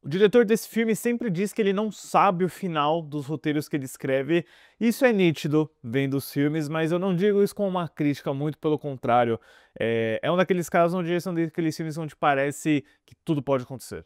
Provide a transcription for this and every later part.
O diretor desse filme sempre diz que ele não sabe o final dos roteiros que ele escreve. Isso é nítido vendo os filmes, mas eu não digo isso como uma crítica, muito pelo contrário. É um daqueles casos onde são daqueles filmes onde parece que tudo pode acontecer.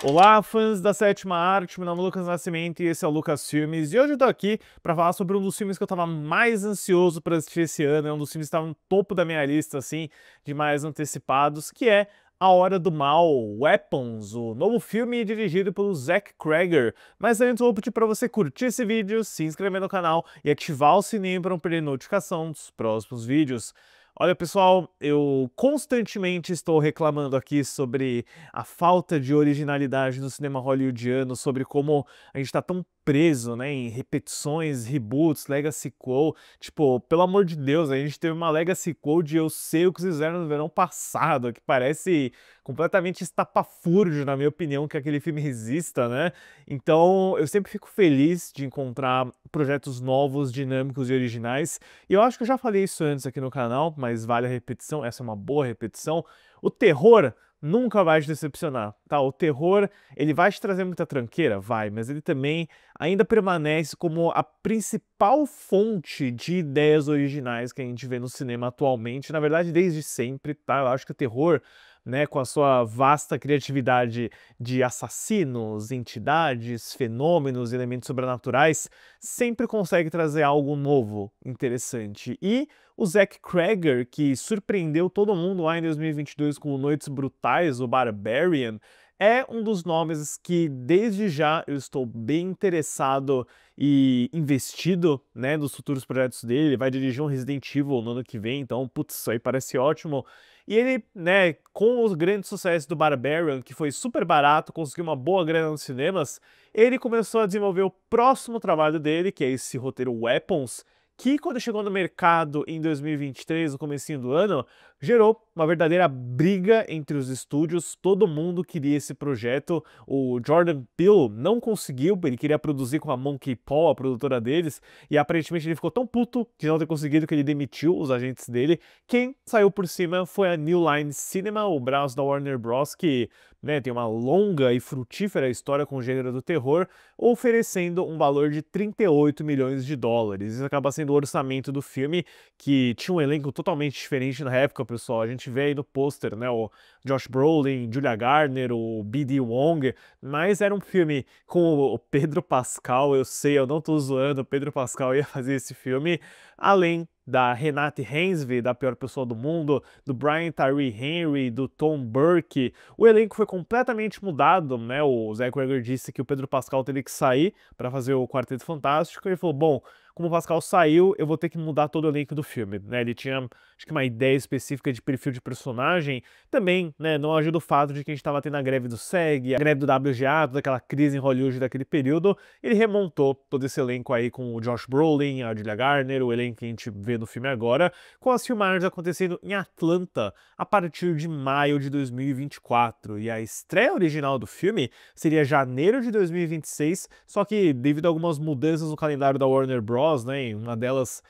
Olá, fãs da sétima arte, meu nome é Lucas Nascimento e esse é o Lucas Filmes. E hoje eu tô aqui pra falar sobre um dos filmes que eu tava mais ansioso pra assistir esse ano, é um dos filmes que tava no topo da minha lista, assim, de mais antecipados, que é A Hora do Mal, Weapons, o novo filme dirigido pelo Zach Cregger. Mas antes eu vou pedir pra você curtir esse vídeo, se inscrever no canal e ativar o sininho para não perder notificação dos próximos vídeos. Olha, pessoal, eu constantemente estou reclamando aqui sobre a falta de originalidade no cinema hollywoodiano, sobre como a gente está tão preso, né, em repetições, reboots, legacy quo. Tipo, pelo amor de Deus, a gente teve uma legacy quo de Eu Sei O Que Fizeram no Verão Passado, que parece completamente estapafúrdio, na minha opinião, que aquele filme resista, né? Então, eu sempre fico feliz de encontrar projetos novos, dinâmicos e originais. E eu acho que eu já falei isso antes aqui no canal, mas vale a repetição, essa é uma boa repetição. O terror nunca vai te decepcionar, tá? O terror, ele vai te trazer muita tranqueira? Vai, mas ele também ainda permanece como a principal fonte de ideias originais que a gente vê no cinema atualmente, na verdade desde sempre, tá? Eu acho que o terror, né, com a sua vasta criatividade de assassinos, entidades, fenômenos, elementos sobrenaturais, sempre consegue trazer algo novo, interessante. E o Zach Cregger, que surpreendeu todo mundo lá em 2022 com Noites Brutais, o Barbarian, é um dos nomes que desde já eu estou bem interessado e investido, né, nos futuros projetos dele. Ele vai dirigir um Resident Evil no ano que vem, então, putz, isso aí parece ótimo. E ele, né, com os grandes sucessos do Barbarian, que foi super barato, conseguiu uma boa grana nos cinemas, ele começou a desenvolver o próximo trabalho dele, que é esse roteiro Weapons, que quando chegou no mercado em 2023, no comecinho do ano, gerou uma verdadeira briga entre os estúdios, todo mundo queria esse projeto. O Jordan Peele não conseguiu, ele queria produzir com a Monkey Paw, a produtora deles, e aparentemente ele ficou tão puto de não ter conseguido que ele demitiu os agentes dele. Quem saiu por cima foi a New Line Cinema, o braço da Warner Bros., que, né, tem uma longa e frutífera história com o gênero do terror, oferecendo um valor de 38 milhões de dólares. Isso acaba sendo o orçamento do filme, que tinha um elenco totalmente diferente na época, pessoal. A gente vê aí no pôster, né, o Josh Brolin, Julia Garner, o B.D. Wong, mas era um filme com o Pedro Pascal. Eu sei, eu não tô zoando, o Pedro Pascal ia fazer esse filme, além da Renate Reinsve, da Pior Pessoa do Mundo, do Brian Tyree Henry, do Tom Burke. O elenco foi completamente mudado, né? O Zach Cregger disse que o Pedro Pascal teria que sair para fazer o Quarteto Fantástico, e ele falou, bom, como o Pascal saiu, eu vou ter que mudar todo o elenco do filme, né? Ele tinha, acho que uma ideia específica de perfil de personagem. Também, né, não ajuda o fato de que a gente estava tendo a greve do SEG, a greve do WGA, toda aquela crise em Hollywood daquele período. Ele remontou todo esse elenco aí com o Josh Brolin, a Julia Garner, o elenco que a gente vê no filme agora, com as filmagens acontecendo em Atlanta a partir de maio de 2024. E a estreia original do filme seria janeiro de 2026, só que devido a algumas mudanças no calendário da Warner Bros., né, uma delas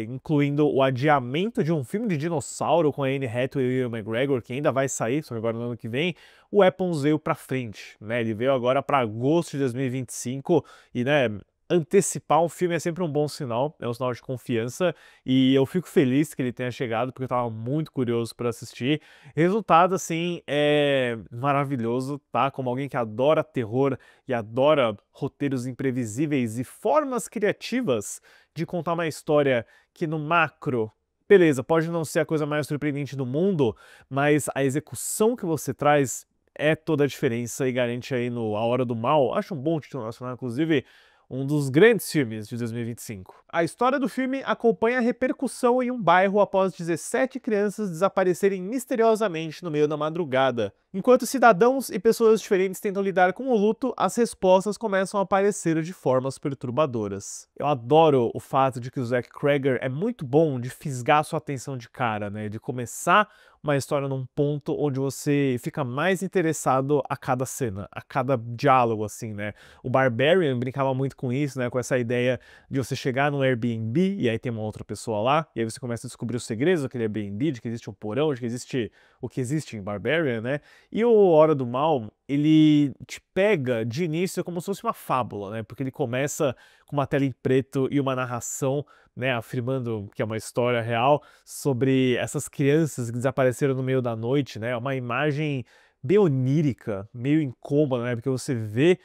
incluindo o adiamento de um filme de dinossauro com a Anne Hathaway e o McGregor, que ainda vai sair, só que agora no ano que vem, o Weapons veio pra frente, né? Ele veio agora para agosto de 2025 e, né, antecipar um filme é sempre um bom sinal, é um sinal de confiança, e eu fico feliz que ele tenha chegado, porque eu tava muito curioso para assistir. Resultado, assim, é maravilhoso, tá? Como alguém que adora terror e adora roteiros imprevisíveis e formas criativas de contar uma história que no macro, beleza, pode não ser a coisa mais surpreendente do mundo, mas a execução que você traz é toda a diferença e garante aí no A Hora do Mal. Acho um bom título nacional, inclusive, um dos grandes filmes de 2025. A história do filme acompanha a repercussão em um bairro após 17 crianças desaparecerem misteriosamente no meio da madrugada. Enquanto cidadãos e pessoas diferentes tentam lidar com o luto, as respostas começam a aparecer de formas perturbadoras. Eu adoro o fato de que o Zach Cregger é muito bom de fisgar sua atenção de cara, né? De começar uma história num ponto onde você fica mais interessado a cada cena, a cada diálogo, assim, né? O Barbarian brincava muito com isso, né? Com essa ideia de você chegar num Airbnb, e aí tem uma outra pessoa lá, e aí você começa a descobrir os segredos daquele Airbnb, de que existe um porão, de que existe o que existe em Barbarian, né? E o Hora do Mal, ele te pega de início como se fosse uma fábula, né? Porque ele começa com uma tela em preto e uma narração, né, afirmando que é uma história real sobre essas crianças que desapareceram no meio da noite, né? Uma imagem bem onírica, meio incômoda, né? Porque você vê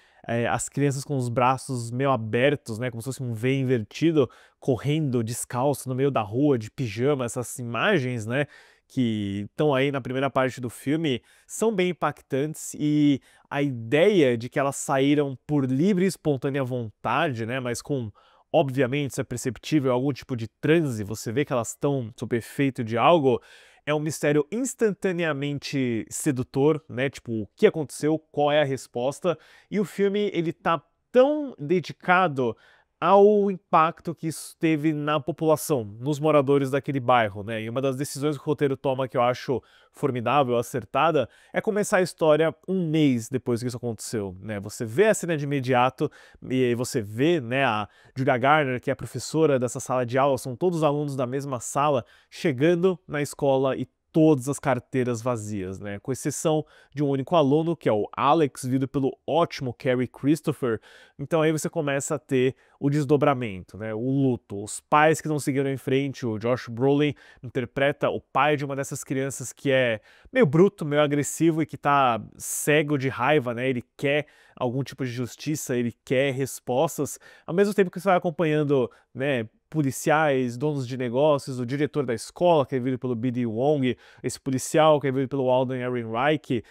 as crianças com os braços meio abertos, né? Como se fosse um V invertido, correndo descalço no meio da rua, de pijama. Essas imagens, né? Que estão aí na primeira parte do filme são bem impactantes, e a ideia de que elas saíram por livre e espontânea vontade, né? Mas com, obviamente, isso é perceptível, algum tipo de transe, você vê que elas estão sob efeito de algo, é um mistério instantaneamente sedutor, né? Tipo, o que aconteceu, qual é a resposta, e o filme, ele tá tão dedicado ao impacto que isso teve na população, nos moradores daquele bairro, né? E uma das decisões que o roteiro toma que eu acho formidável, acertada, é começar a história um mês depois que isso aconteceu, né? Você vê a cena de imediato e você vê, né, a Julia Garner, que é a professora dessa sala de aula, são todos alunos da mesma sala, chegando na escola e todas as carteiras vazias, né? Com exceção de um único aluno, que é o Alex, vivido pelo ótimo Kerry Christopher. Então aí você começa a ter o desdobramento, né? O luto, os pais que não seguiram em frente. O Josh Brolin interpreta o pai de uma dessas crianças que é meio bruto, meio agressivo e que tá cego de raiva, né? Ele quer algum tipo de justiça, ele quer respostas, ao mesmo tempo que você vai acompanhando, né, policiais, donos de negócios, o diretor da escola, que é vivido pelo B.D. Wong, esse policial, que é vivido pelo Alden Ehrenreich.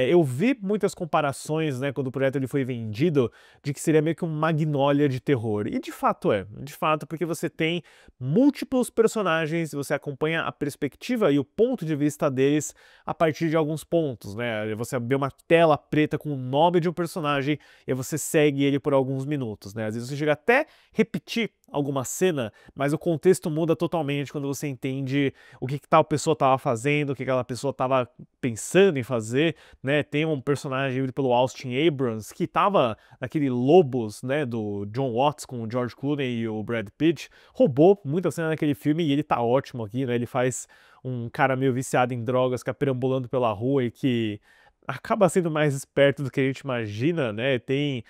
Eu vi muitas comparações, né, quando o projeto ele foi vendido, de que seria meio que um Magnolia de terror. E de fato, porque você tem múltiplos personagens, você acompanha a perspectiva e o ponto de vista deles a partir de alguns pontos, né? Você vê uma tela preta com o nome de um personagem e você segue ele por alguns minutos, né? Às vezes você chega até repetir alguma cena, mas o contexto muda totalmente quando você entende o que tal pessoa estava fazendo, o que aquela pessoa estava pensando em fazer, né? Tem um personagem vivido pelo Austin Abrams que estava naquele Lobos, né, do John Watts com o George Clooney e o Brad Pitt, roubou muita cena naquele filme e ele tá ótimo aqui, né? Ele faz um cara meio viciado em drogas, que fica perambulando pela rua e que acaba sendo mais esperto do que a gente imagina, né? Tem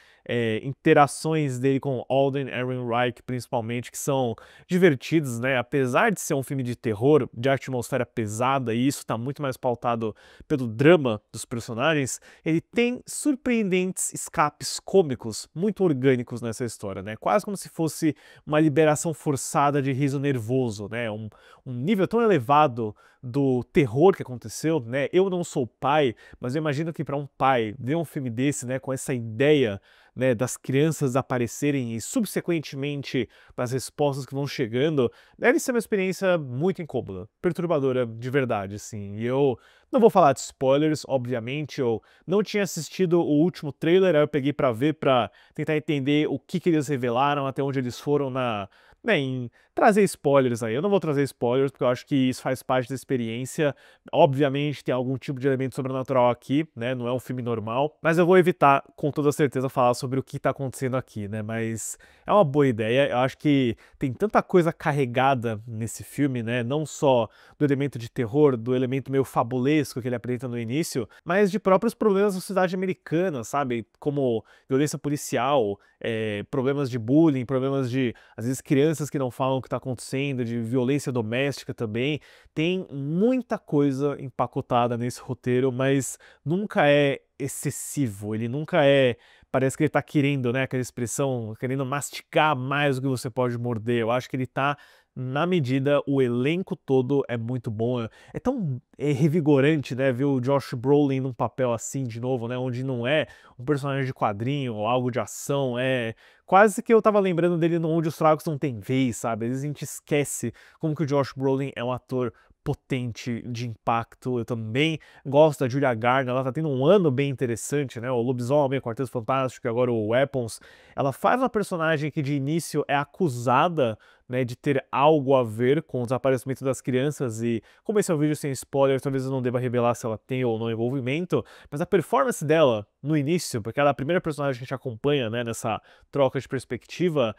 interações dele com Alden Ehrenreich, principalmente, que são divertidos, né? Apesar de ser um filme de terror, de atmosfera pesada, e isso tá muito mais pautado pelo drama dos personagens, ele tem surpreendentes escapes cômicos, muito orgânicos nessa história, né? Quase como se fosse uma liberação forçada de riso nervoso, né? Um nível tão elevado do terror que aconteceu, né? Eu não sou pai, mas eu imagino que para um pai ver um filme desse, né, com essa ideia, né, das crianças aparecerem e subsequentemente das respostas que vão chegando, deve ser uma experiência muito incômoda, perturbadora de verdade, assim. E eu não vou falar de spoilers, obviamente, eu não tinha assistido o último trailer, aí eu peguei pra ver, pra tentar entender o que eles revelaram, até onde eles foram né, em trazer spoilers aí. Eu não vou trazer spoilers, porque eu acho que isso faz parte da experiência. Obviamente tem algum tipo de elemento sobrenatural aqui, né? Não é um filme normal, mas eu vou evitar com toda certeza falar sobre o que tá acontecendo aqui, né? Mas é uma boa ideia. Eu acho que tem tanta coisa carregada nesse filme, né? Não só do elemento de terror, do elemento meio fabulesco que ele apresenta no início, mas de próprios problemas da sociedade americana, sabe? Como violência policial, problemas de bullying, problemas de, às vezes, crianças que não falam o que está acontecendo, de violência doméstica também. Tem muita coisa empacotada nesse roteiro, mas nunca é excessivo, ele nunca é. Parece que ele tá querendo, né? Aquela expressão, querendo mastigar mais do que você pode morder. Eu acho que ele tá na medida, o elenco todo é muito bom. É tão revigorante, né? Ver o Josh Brolin num papel assim de novo, né? Onde não é um personagem de quadrinho ou algo de ação. É quase que eu tava lembrando dele no Onde os Fracos Não Têm Vez, sabe? Às vezes a gente esquece como que o Josh Brolin é um ator potente, de impacto. Eu também gosto da Julia Garner, ela tá tendo um ano bem interessante, né? O Lobisomem, o Quarteto Fantástico e agora o Weapons. Ela faz uma personagem que de início é acusada, né, de ter algo a ver com o desaparecimento das crianças, e como esse é um vídeo sem spoiler, talvez eu não deva revelar se ela tem ou não envolvimento, mas a performance dela no início, porque ela é a primeira personagem que a gente acompanha, né, nessa troca de perspectiva,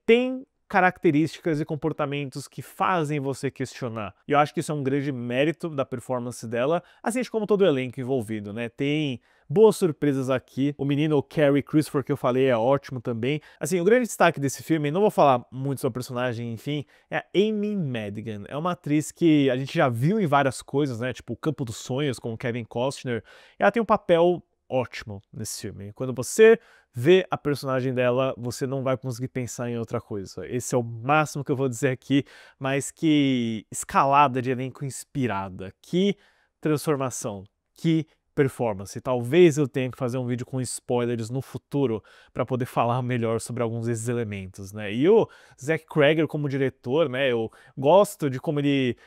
tem características e comportamentos que fazem você questionar. E eu acho que isso é um grande mérito da performance dela, assim como todo o elenco envolvido, né? Tem boas surpresas aqui. O menino Carrie Christopher que eu falei é ótimo também. Assim, o grande destaque desse filme, não vou falar muito sobre a personagem, enfim, é a Amy Madigan. É uma atriz que a gente já viu em várias coisas, né? Tipo O Campo dos Sonhos com o Kevin Costner. E ela tem um papel ótimo nesse filme. Quando você vê a personagem dela, você não vai conseguir pensar em outra coisa. Esse é o máximo que eu vou dizer aqui, mas que escalada de elenco inspirada, que transformação, que performance. Talvez eu tenha que fazer um vídeo com spoilers no futuro para poder falar melhor sobre alguns desses elementos, né? E o Zach Cregger como diretor, né? Eu gosto de como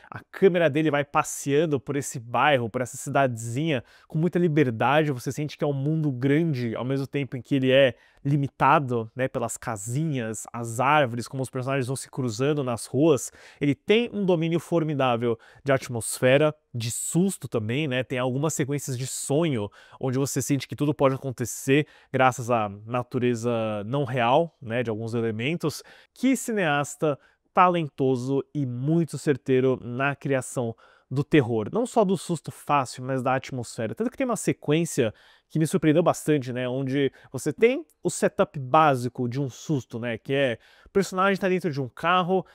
a câmera dele vai passeando por esse bairro, por essa cidadezinha com muita liberdade. Você sente que é um mundo grande ao mesmo tempo em que ele é limitado, né, pelas casinhas, as árvores, como os personagens vão se cruzando nas ruas. Ele tem um domínio formidável de atmosfera, de susto também, né? Tem algumas sequências de sonho onde você sente que tudo pode acontecer graças à natureza não real, né, de alguns elementos. Que cineasta talentoso e muito certeiro na criação do terror. Não só do susto fácil, mas da atmosfera. Tanto que tem uma sequência que me surpreendeu bastante, né? Onde você tem o setup básico de um susto, né? Que é o personagem tá dentro de um carro,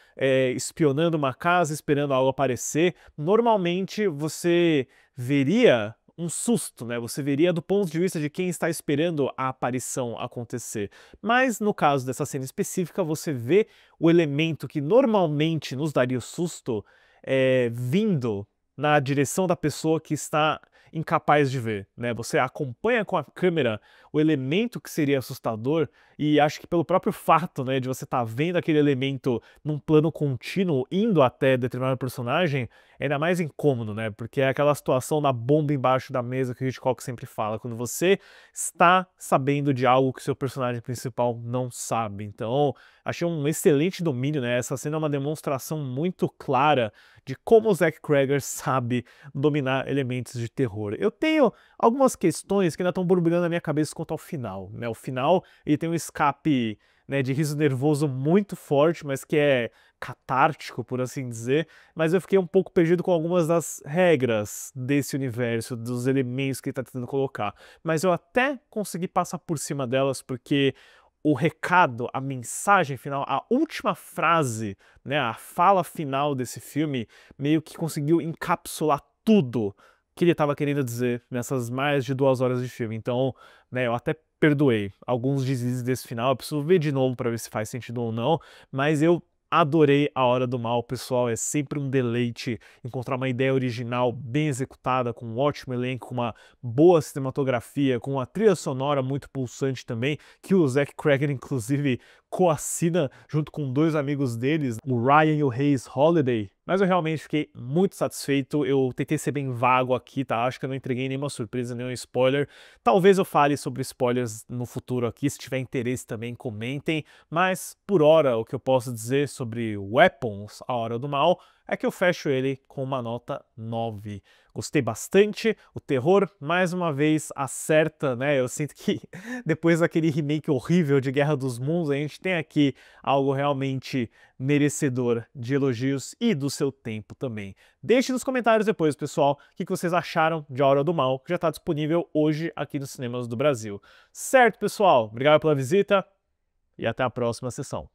espionando uma casa, esperando algo aparecer. Normalmente você veria um susto, né? Você veria do ponto de vista de quem está esperando a aparição acontecer. Mas no caso dessa cena específica, você vê o elemento que normalmente nos daria o susto vindo na direção da pessoa que está incapaz de ver, né? Você acompanha com a câmera o elemento que seria assustador e acho que pelo próprio fato, né, de você estar vendo aquele elemento num plano contínuo indo até determinado personagem, é ainda mais incômodo, né? Porque é aquela situação da bomba embaixo da mesa que o Hitchcock sempre fala, quando você está sabendo de algo que seu personagem principal não sabe. Então, achei um excelente domínio, né? Essa cena é uma demonstração muito clara de como o Zach Cregger sabe dominar elementos de terror. Eu tenho algumas questões que ainda estão borbulhando na minha cabeça quanto ao final, né? O final, ele tem um escape, né, de riso nervoso muito forte, mas que é catártico, por assim dizer, mas eu fiquei um pouco perdido com algumas das regras desse universo, dos elementos que ele está tentando colocar. Mas eu até consegui passar por cima delas, porque o recado, a mensagem final, a última frase, né, a fala final desse filme, meio que conseguiu encapsular tudo que ele estava querendo dizer nessas mais de 2 horas de filme. Então, né, eu até perdoei alguns deslizes desse final, eu preciso ver de novo para ver se faz sentido ou não, mas eu adorei A Hora do Mal, pessoal, é sempre um deleite encontrar uma ideia original bem executada, com um ótimo elenco, com uma boa cinematografia, com uma trilha sonora muito pulsante também, que o Zach Cregger, inclusive, coassina junto com 2 amigos deles, o Ryan e o Hayes Holiday. Mas eu realmente fiquei muito satisfeito, eu tentei ser bem vago aqui, tá? Acho que eu não entreguei nenhuma surpresa, nenhum spoiler. Talvez eu fale sobre spoilers no futuro aqui, se tiver interesse também comentem, mas por hora o que eu posso dizer sobre Weapons, A Hora do Mal, é que eu fecho ele com uma nota 9. Gostei bastante, o terror mais uma vez acerta, né? Eu sinto que depois daquele remake horrível de Guerra dos Mundos, a gente tem aqui algo realmente merecedor de elogios e do seu tempo também. Deixe nos comentários depois, pessoal, o que vocês acharam de A Hora do Mal, que já está disponível hoje aqui nos cinemas do Brasil. Certo, pessoal? Obrigado pela visita e até a próxima sessão.